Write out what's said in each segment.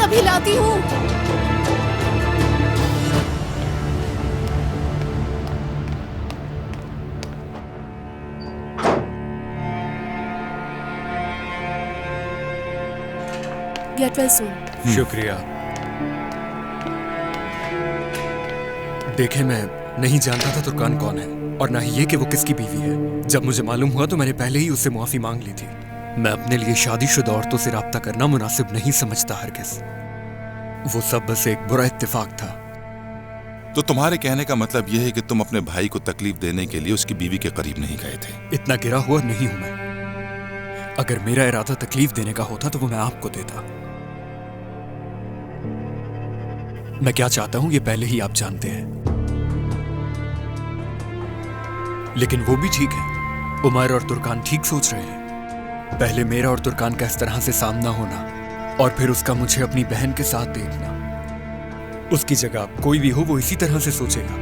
अभी लाती हूँ। Get well soon. शुक्रिया। देखे, मैं नहीं जानता था तुर्कान कौन है और ना ही ये कि वो किसकी बीवी है। जब मुझे मालूम हुआ तो मैंने पहले ही उससे मुआफी मांग ली थी। मैं अपने लिए शादीशुदा औरतों से राब्ता करना मुनासिब नहीं समझता हरगिज़। वो सब बस एक बुरा इत्तेफाक था। तो तुम्हारे कहने का मतलब यह है कि तुम अपने भाई को तकलीफ देने के लिए उसकी बीवी के करीब नहीं गए थे? इतना गिरा हुआ नहीं हूं मैं। अगर मेरा इरादा तकलीफ देने का होता तो वो मैं आपको देता। मैं क्या चाहता हूं ये पहले ही आप जानते हैं। लेकिन वो भी ठीक है। उमर और तुर्कान ठीक सोच रहे हैं। पहले मेरा और तुर्कान का इस तरह से सामना होना और फिर उसका मुझे अपनी बहन के साथ देखना। उसकी जगह कोई भी हो वो इसी तरह से सोचेगा।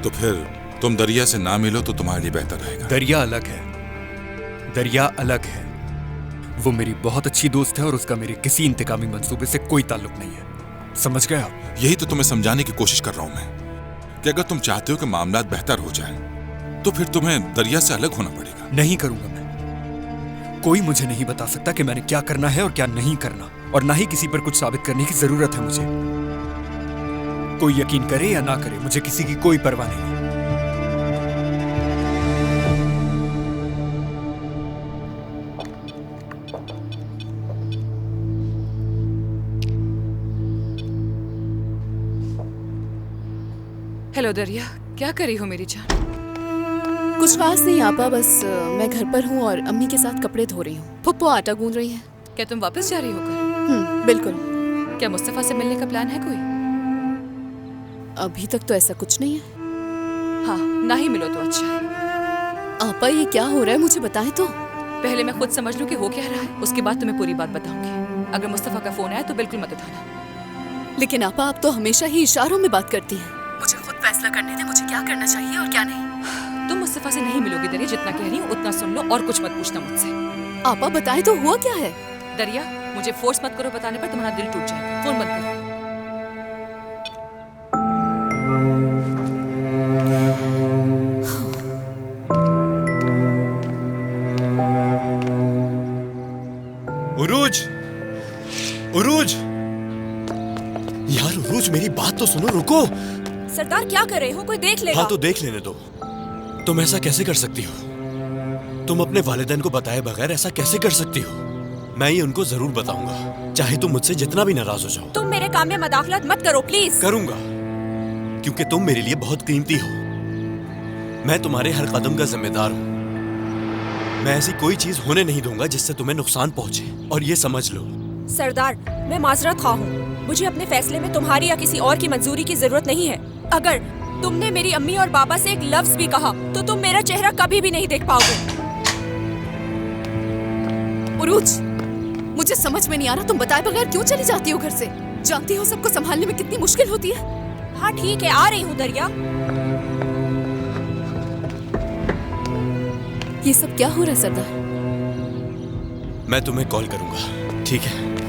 तो फिर तुम दरिया से ना मिलो तो तुम्हारे लिए बेहतर रहेगा। दरिया अलग है। दरिया अलग है। वो मेरी बहुत अच्छी दोस्त है और उसका मेरे किसी इंतकामी मंसूबे से कोई ताल्लुक नहीं है। समझ गए आप? यही तो तुम्हें समझाने की कोशिश कर रहा हूं मैं कि अगर तुम चाहते हो कि मामलात बेहतर हो जाएं, तो फिर तुम्हें दरिया से अलग होना पड़ेगा। नहीं करूंगा मैं। कोई मुझे नहीं बता सकता कि मैंने क्या करना है और क्या नहीं करना, और ना ही किसी पर कुछ साबित करने की जरूरत है मुझे। कोई यकीन करे या ना करे, मुझे किसी की कोई परवाह नहीं है। हेलो दरिया, क्या कर रही हो मेरी जान? कुछ खास नहीं आपा, बस मैं घर पर हूँ और अम्मी के साथ कपड़े धो रही हूँ। फुप्पो आटा गूंद रही हैं। क्या तुम वापस जा रही हो कल? बिल्कुल। क्या मुस्तफा से मिलने का प्लान है कोई? अभी तक तो ऐसा कुछ नहीं है। हाँ, ना ही मिलो तो अच्छा है। आपा ये क्या हो रहा है, मुझे बताएं तो। पहले मैं खुद समझ लूं कि हो क्या रहा है, उसके बाद तुम्हें पूरी बात बताऊंगी। अगर मुस्तफा का फोन आया तो बिल्कुल मत उठाना। लेकिन आपा, आप तो हमेशा ही इशारों में बात करती हैं। मुझे खुद फैसला करने दे, मुझे क्या करना चाहिए और क्या नहीं। तुम मुस्तफा से नहीं मिलोगी दरिया, जितना कह रही हूँ उतना सुन लो और कुछ मत पूछना मुझसे। आपा बताएं तो हुआ क्या है। दरिया, मुझे फोर्स मत करो बताने पर, तुम्हारा दिल टूट जाएगा। फोन बंद करो। उरूज, उरूज, यार उरूज, मेरी बात तो सुनो, रुको। सरदार क्या कर रहे हो, कोई देख लेगा। हाँ तो देख लेने दो। तुम ऐसा कैसे कर सकती हो? तुम अपने वालिदैन को बताए बगैर ऐसा कैसे कर सकती हो? मैं ये उनको जरूर बताऊंगा, चाहे तुम मुझसे जितना भी नाराज हो जाओ। तुम मेरे काम में मदाखलत मत करो प्लीज। करूंगा, क्योंकि तुम मेरे लिए बहुत कीमती हो। मैं तुम्हारे हर कदम का जिम्मेदार हूँ। मैं ऐसी कोई चीज होने नहीं दूंगा जिससे तुम्हें नुकसान पहुंचे, और ये समझ लो। सरदार, मैं माजरत खा हूँ। मुझे अपने फैसले में तुम्हारी या किसी और की मंजूरी की जरूरत नहीं है। अगर तुमने मेरी अम्मी और बाबा से एक लफ्ज भी कहा तो तुम मेरा चेहरा कभी भी नहीं देख पाओगे। उरूज, मुझे समझ में नहीं आ रहा, तुम बताए बगैर क्यों चली जाती हो घर से? जानती हो सबको संभालने में कितनी मुश्किल होती है। हाँ ठीक है, आ रही हूँ दरिया। ये सब क्या हो रहा है सरदार? मैं तुम्हें कॉल करूंगा, ठीक है?